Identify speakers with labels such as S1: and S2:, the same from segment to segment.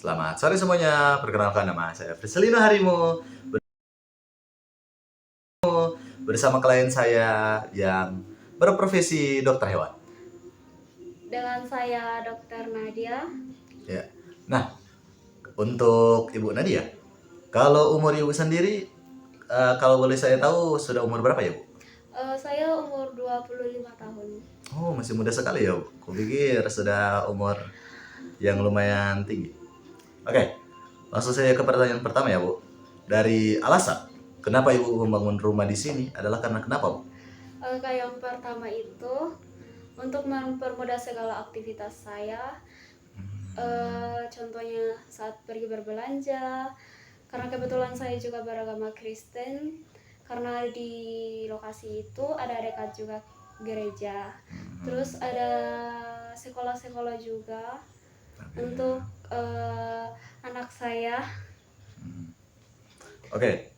S1: Selamat sore semuanya, perkenalkan nama saya Friselino Harimo bersama klien saya yang berprofesi dokter hewan.
S2: Dengan saya Dr. Nadia.
S1: Ya. Nah, untuk Ibu Nadia, kalau umur Ibu sendiri, kalau boleh saya tahu sudah umur berapa ya Bu?
S2: Saya umur 25 tahun.
S1: Oh, masih muda sekali ya Bu. Kupikir sudah umur yang lumayan tinggi. Oke, langsung saya ke pertanyaan pertama ya Bu. Dari alasan kenapa Ibu membangun rumah di sini adalah karena kenapa Bu?
S2: Yang pertama itu untuk mempermudah segala aktivitas saya. Contohnya saat pergi berbelanja, karena kebetulan saya juga beragama Kristen. Karena di lokasi itu ada dekat juga gereja. Terus ada sekolah-sekolah juga untuk anak saya.
S1: Oke,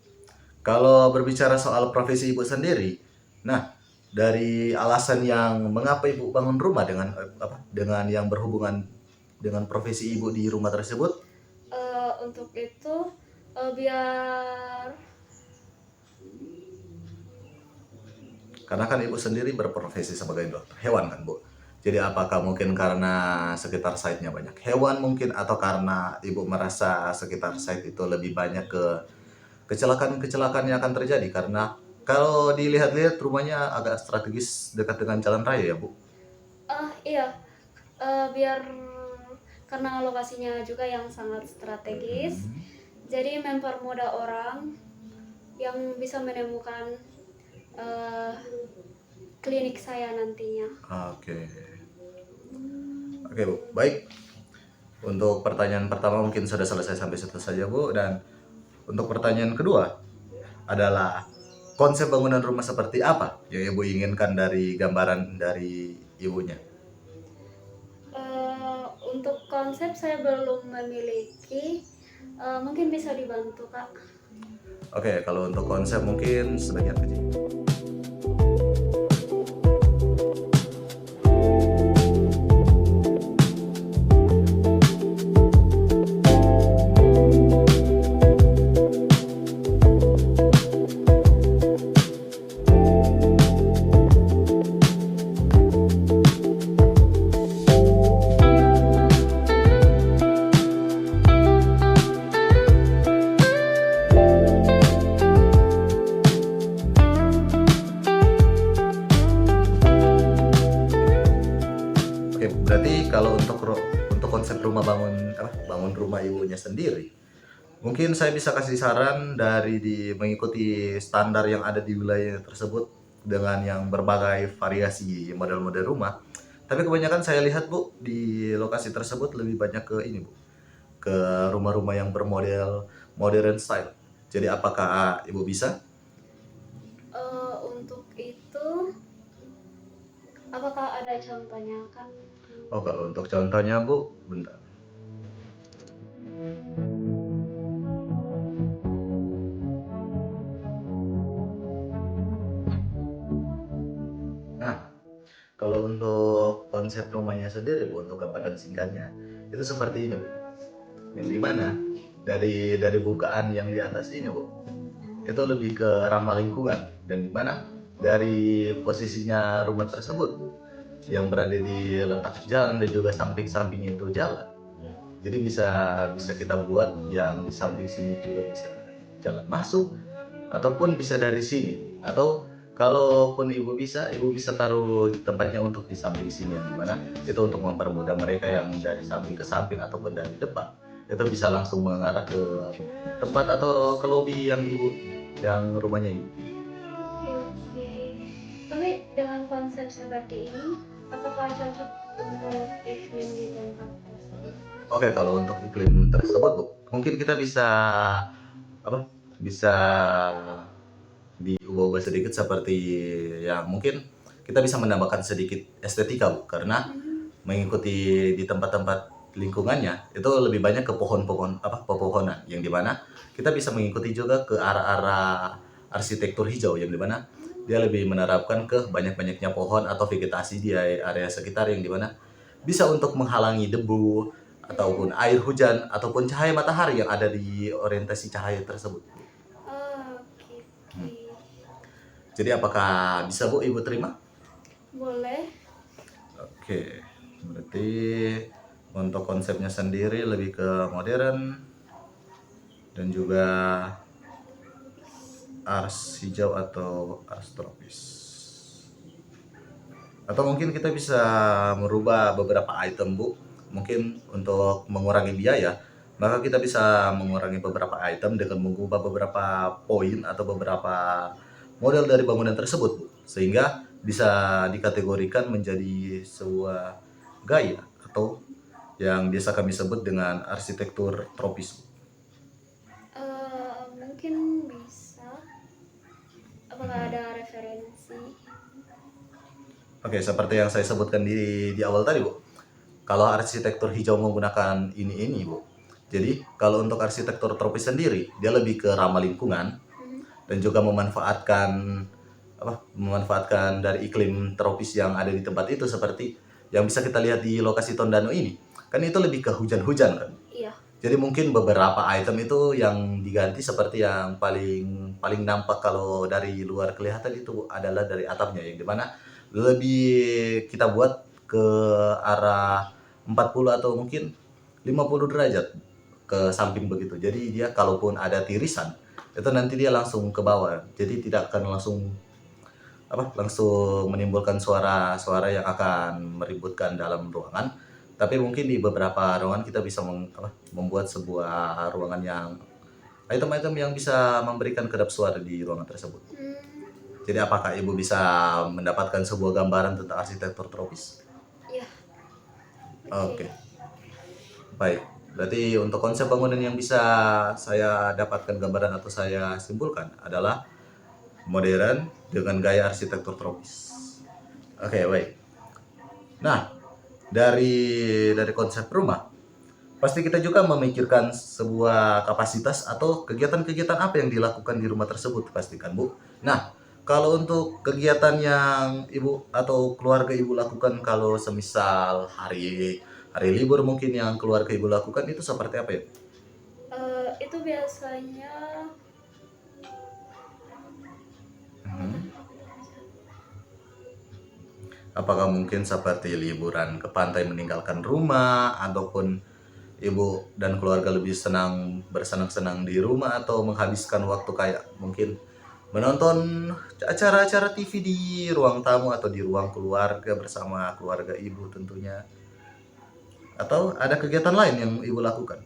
S1: kalau berbicara soal profesi Ibu sendiri, nah dari alasan yang mengapa Ibu bangun rumah dengan yang berhubungan dengan profesi Ibu di rumah tersebut,
S2: Untuk itu biar
S1: karena kan Ibu sendiri berprofesi sebagai dokter hewan kan Bu. Jadi apakah mungkin karena sekitar site-nya banyak hewan mungkin atau karena Ibu merasa sekitar site itu lebih banyak ke kecelakaan-kecelakaan yang akan terjadi karena kalau dilihat-lihat rumahnya agak strategis dekat dengan jalan raya ya Bu.
S2: iya, biar karena lokasinya juga yang sangat strategis, jadi mempermudah orang yang bisa menemukan klinik saya nantinya.
S1: Oke. Oke Bu, baik. Untuk pertanyaan pertama mungkin sudah selesai sampai situ saja Bu. Dan untuk pertanyaan kedua adalah konsep bangunan rumah seperti apa yang Ibu inginkan dari gambaran dari Ibunya?
S2: Untuk konsep saya belum memiliki, mungkin bisa dibantu Kak.
S1: Oke, kalau untuk konsep mungkin sebagian kecil. Oke, berarti kalau untuk konsep bangun rumah Ibunya sendiri, mungkin saya bisa kasih saran mengikuti standar yang ada di wilayah tersebut dengan yang berbagai variasi model-model rumah. Tapi kebanyakan saya lihat Bu di lokasi tersebut lebih banyak ke ini Bu, ke rumah-rumah yang bermodel modern style. Jadi apakah Ibu bisa?
S2: Untuk itu, apakah ada contohnya Kak?
S1: Oh, kalau untuk contohnya Bu, bentar. Nah, kalau untuk konsep rumahnya sendiri Bu, untuk gambaran singkatnya itu seperti ini Bu. Yang dimana dari bukaan yang di atas ini Bu, itu lebih ke ramah lingkungan dan dimana dari posisinya rumah tersebut yang berada di letak jalan dan juga samping-samping itu jalan. Jadi bisa bisa kita buat yang di samping sini juga bisa jalan masuk ataupun bisa dari sini atau kalaupun ibu bisa taruh tempatnya untuk di samping sini yang dimana itu untuk mempermudah mereka yang dari samping ke samping ataupun dari depan itu bisa langsung mengarah ke tempat atau ke lobi yang rumahnya ibu.
S2: Tapi dengan konsep seperti ini, apakah cocok untuk iklim di tempat tersebut?
S1: Oke, kalau untuk iklim tersebut Bu, mungkin kita bisa apa bisa diubah-ubah sedikit seperti yang mungkin kita bisa menambahkan sedikit estetika Bu karena mengikuti di tempat-tempat lingkungannya itu lebih banyak ke pepohonan yang dimana kita bisa mengikuti juga ke arah-arah arsitektur hijau yang dimana dia lebih menerapkan ke banyak-banyaknya pohon atau vegetasi di area sekitar yang dimana bisa untuk menghalangi debu ataupun air hujan ataupun cahaya matahari yang ada di orientasi cahaya tersebut.
S2: Oh, oke, oke.
S1: Jadi apakah bisa Bu Ibu terima?
S2: Boleh.
S1: Oke, berarti untuk konsepnya sendiri lebih ke modern dan juga ars hijau atau ars tropis. Atau mungkin kita bisa merubah beberapa item Bu, mungkin untuk mengurangi biaya, maka kita bisa mengurangi beberapa item dengan mengubah beberapa poin atau beberapa model dari bangunan tersebut Bu, sehingga bisa dikategorikan menjadi sebuah gaya atau yang biasa kami sebut dengan arsitektur tropis.
S2: Mungkin bisa. Apakah ada referensi?
S1: Oke, seperti yang saya sebutkan di awal tadi, Bu. Kalau arsitektur hijau menggunakan ini, Bu. Jadi, kalau untuk arsitektur tropis sendiri, dia lebih ke ramah lingkungan dan juga memanfaatkan dari iklim tropis yang ada di tempat itu, seperti yang bisa kita lihat di lokasi Tondano ini. Kan itu lebih ke hujan-hujan kan.
S2: Iya.
S1: Jadi mungkin beberapa item itu yang diganti, seperti yang paling nampak kalau dari luar kelihatan itu adalah dari atapnya, yang dimana lebih kita buat ke arah 40 atau mungkin 50 derajat ke samping begitu. Jadi dia kalaupun ada tirisan itu nanti dia langsung ke bawah. Jadi tidak akan langsung menimbulkan suara-suara yang akan meributkan dalam ruangan. Tapi mungkin di beberapa ruangan kita bisa membuat sebuah ruangan yang item-item yang bisa memberikan kedap suara di ruangan tersebut. Jadi apakah Ibu bisa mendapatkan sebuah gambaran tentang arsitektur tropis?
S2: Iya.
S1: Oke. Baik. Berarti untuk konsep bangunan yang bisa saya dapatkan gambaran atau saya simpulkan adalah modern dengan gaya arsitektur tropis. Oke, baik. Nah, dari konsep rumah, pasti kita juga memikirkan sebuah kapasitas atau kegiatan-kegiatan apa yang dilakukan di rumah tersebut, pastikan Bu. Nah, kalau untuk kegiatan yang Ibu atau keluarga Ibu lakukan kalau semisal hari libur mungkin yang keluarga Ibu lakukan itu seperti apa ya?
S2: Itu biasanya
S1: Apakah mungkin seperti liburan ke pantai meninggalkan rumah, ataupun Ibu dan keluarga lebih senang bersenang-senang di rumah, atau menghabiskan waktu kayak mungkin menonton acara-acara TV di ruang tamu atau di ruang keluarga bersama keluarga Ibu tentunya. Atau ada kegiatan lain yang Ibu lakukan?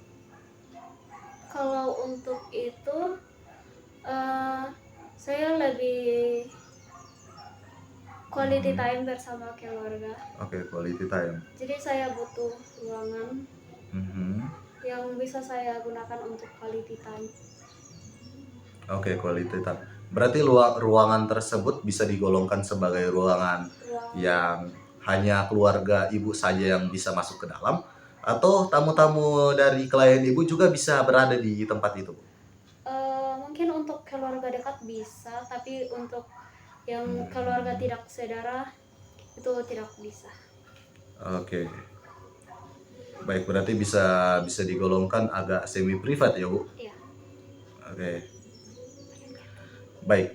S2: kalau untuk itu saya lebih quality time bersama keluarga.
S1: Oke, quality time.
S2: Jadi saya butuh ruangan
S1: Mhm.
S2: yang bisa saya gunakan untuk quality time.
S1: Oke, quality time. Berarti ruangan tersebut bisa digolongkan sebagai ruangan yang hanya keluarga Ibu saja yang bisa masuk ke dalam, atau tamu-tamu dari klien Ibu juga bisa berada di tempat itu, Bu?
S2: Mungkin untuk keluarga dekat bisa, tapi untuk yang keluarga tidak saudara itu tidak bisa.
S1: Oke. Baik, berarti bisa digolongkan agak semi privat ya, Bu?
S2: Iya.
S1: Oke. Baik.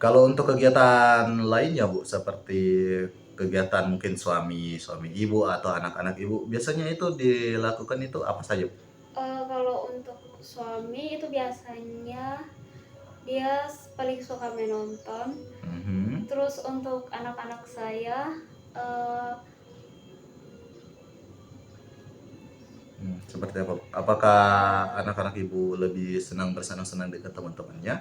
S1: Kalau untuk kegiatan lainnya, Bu, seperti kegiatan mungkin suami Ibu atau anak-anak Ibu, biasanya itu dilakukan itu apa saja, Bu?
S2: Kalau untuk suami itu biasanya dia paling suka menonton. Terus untuk anak-anak saya
S1: seperti apa, Bu? Apakah anak-anak Ibu lebih senang bersenang-senang dengan teman-temannya,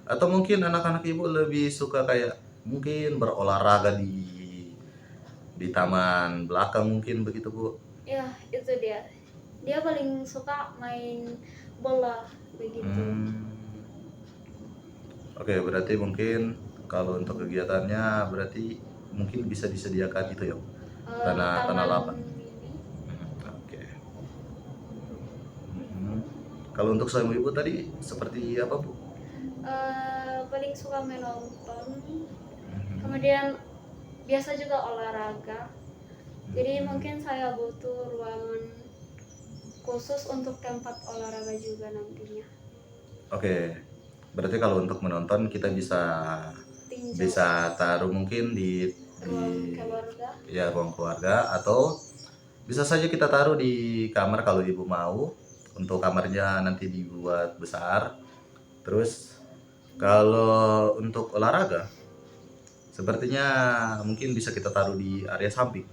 S1: atau mungkin anak-anak Ibu lebih suka kayak mungkin berolahraga di taman belakang mungkin begitu, Bu?
S2: ya itu dia paling suka main bola begitu.
S1: Oke, berarti mungkin kalau untuk kegiatannya berarti mungkin bisa disediakan itu ya, tanah lapang. Oke. Kalau untuk suami Ibu tadi seperti apa, Bu?
S2: Paling suka menonton. Kemudian biasa juga olahraga. Jadi mungkin saya butuh ruangan khusus untuk tempat olahraga juga nantinya.
S1: Oke. Berarti kalau untuk menonton kita bisa
S2: Tinjau
S1: taruh mungkin di
S2: ruang keluarga.
S1: ya ruang keluarga, atau bisa saja kita taruh di kamar kalau ibu mau, untuk kamarnya nanti dibuat besar. Terus kalau untuk olahraga sepertinya mungkin bisa kita taruh di area samping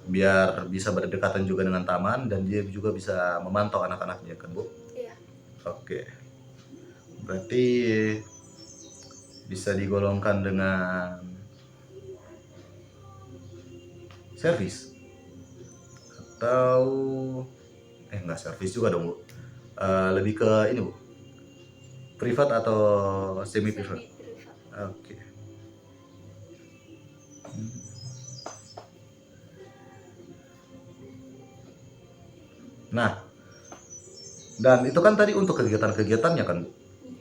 S1: biar bisa berdekatan juga dengan taman dan dia juga bisa memantau anak-anaknya kan Bu?
S2: Iya.
S1: Oke. Berarti bisa digolongkan dengan servis atau enggak servis juga dong Bu. Lebih ke ini Bu, privat atau semi privat?
S2: Semi-privat.
S1: Oke. Nah, dan itu kan tadi untuk kegiatan-kegiatannya kan Bu.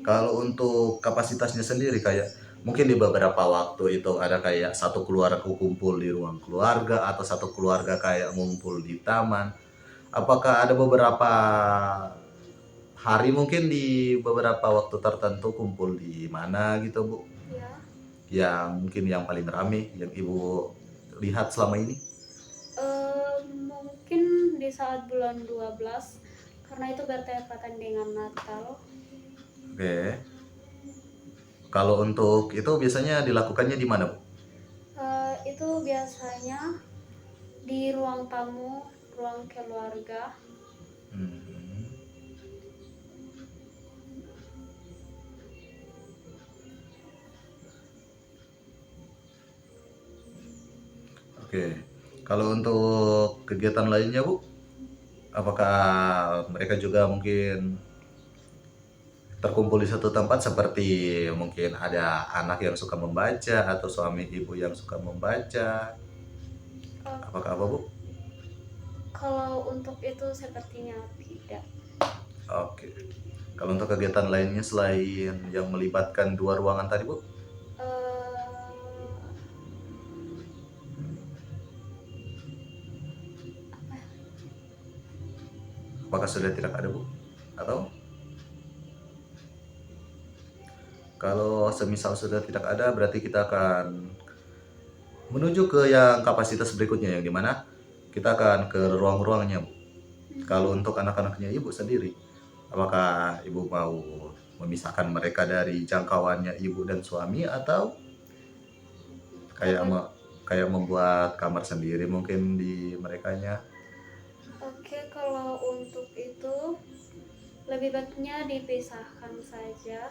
S1: Kalau untuk kapasitasnya sendiri kayak mungkin di beberapa waktu itu ada kayak satu keluarga kumpul di ruang keluarga atau satu keluarga kayak ngumpul di taman. Apakah ada beberapa hari mungkin di beberapa waktu tertentu kumpul di mana gitu Bu?
S2: Ya.
S1: Yang mungkin yang paling rame yang Ibu lihat selama ini?
S2: Mungkin di saat bulan 12 karena itu bertepatan dengan Natal.
S1: Oke. Kalau untuk itu biasanya dilakukannya di mana Bu?
S2: Itu biasanya di ruang tamu, ruang keluarga.
S1: Hmm. Oke. Kalau untuk kegiatan lainnya Bu, apakah mereka juga mungkin terkumpul di satu tempat seperti mungkin ada anak yang suka membaca atau suami ibu yang suka membaca?
S2: Eh,
S1: Apakah apa Bu?
S2: Kalau untuk itu sepertinya tidak.
S1: Oke. Kalau untuk kegiatan lainnya selain yang melibatkan dua ruangan tadi Bu?
S2: Eh,
S1: Apakah sudah tidak ada Bu? Atau kalau semisal sudah tidak ada berarti kita akan menuju ke yang kapasitas berikutnya yang dimana kita akan ke ruang-ruangnya Bu. Kalau untuk anak-anaknya ibu sendiri, apakah ibu mau memisahkan mereka dari jangkauannya ibu dan suami atau kayak kayak membuat kamar sendiri mungkin di merekanya?
S2: Oke, kalau untuk itu lebih baiknya dipisahkan saja.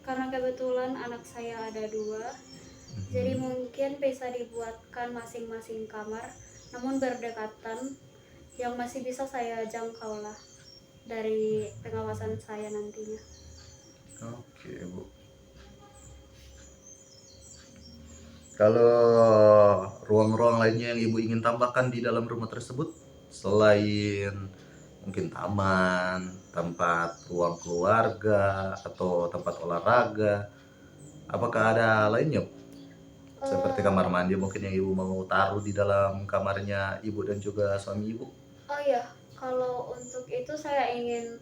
S2: Karena kebetulan anak saya ada 2, jadi mungkin bisa dibuatkan masing-masing kamar, namun berdekatan, yang masih bisa saya jangkau lah dari pengawasan saya nantinya.
S1: Oke Bu. Kalau ruang-ruang lainnya yang ibu ingin tambahkan di dalam rumah tersebut selain mungkin taman, tempat ruang keluarga atau tempat olahraga, apakah ada lainnya Bu? Seperti kamar mandi mungkin yang ibu mau taruh di dalam kamarnya ibu dan juga suami ibu?
S2: Oh iya, kalau untuk itu saya ingin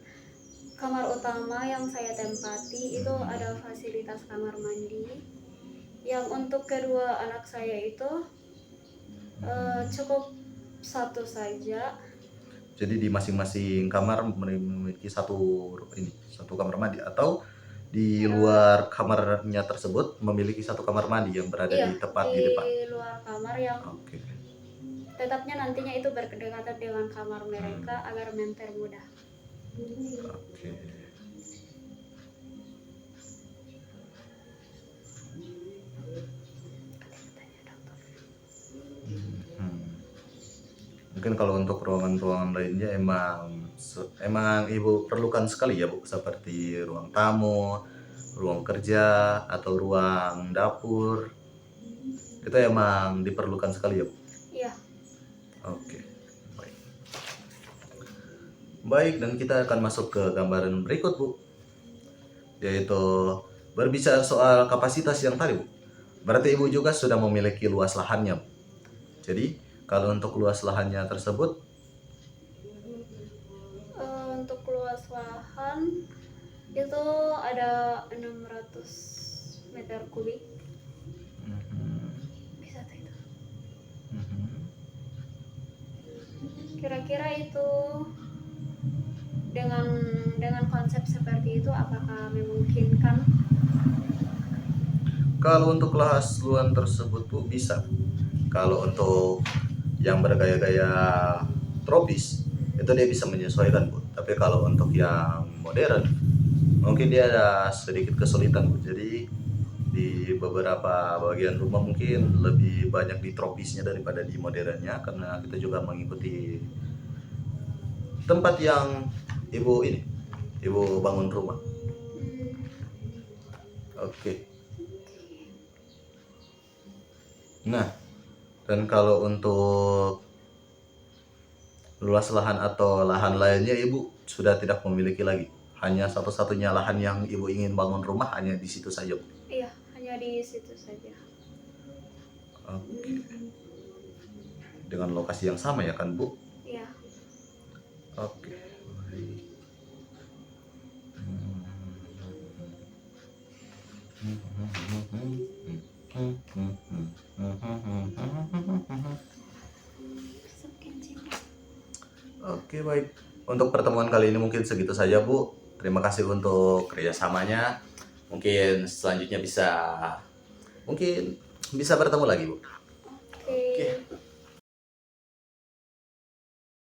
S2: kamar utama yang saya tempati itu ada fasilitas kamar mandi. Yang untuk kedua anak saya itu cukup satu saja.
S1: Jadi di masing-masing kamar memiliki satu kamar mandi, atau di luar kamarnya tersebut memiliki satu kamar mandi yang berada
S2: Iya,
S1: di tepat di
S2: di
S1: depan.
S2: luar kamar yang
S1: Oke.
S2: tetapnya nantinya itu berdekatan dengan kamar mereka agar mempermudah.
S1: Oke. Mungkin kalau untuk ruangan-ruangan lainnya emang ibu perlukan sekali ya Bu, seperti ruang tamu, ruang kerja atau ruang dapur. Itu emang diperlukan sekali ya Bu.
S2: Iya.
S1: Oke. Baik. Baik, dan kita akan masuk ke gambaran berikut Bu, yaitu berbicara soal kapasitas yang tadi Bu. Berarti ibu juga sudah memiliki luas lahannya Bu. Jadi kalau untuk luas lahannya tersebut
S2: Untuk luas lahan itu ada 600 meter kubik, bisa tuh itu. Kira-kira itu dengan konsep seperti itu apakah memungkinkan?
S1: Kalau untuk luas luan tersebut tuh bisa. Kalau untuk yang bergaya-gaya tropis itu dia bisa menyesuaikan, Bu. Tapi kalau untuk yang modern mungkin dia ada sedikit kesulitan, Bu. Jadi di beberapa bagian rumah mungkin lebih banyak di tropisnya daripada di modernnya, karena kita juga mengikuti tempat yang ibu bangun rumah. Oke. Nah, dan kalau untuk luas lahan atau lahan lainnya ibu sudah tidak memiliki lagi. Hanya satu-satunya lahan yang ibu ingin bangun rumah hanya di situ saja, Bu.
S2: Iya, hanya di situ saja.
S1: Oke. Dengan lokasi yang sama ya kan, Bu?
S2: Iya.
S1: Oke. Baik. Oke, baik. Untuk pertemuan kali ini mungkin segitu saja, Bu. Terima kasih untuk kerjasamanya. Mungkin selanjutnya mungkin bisa bertemu lagi, Bu.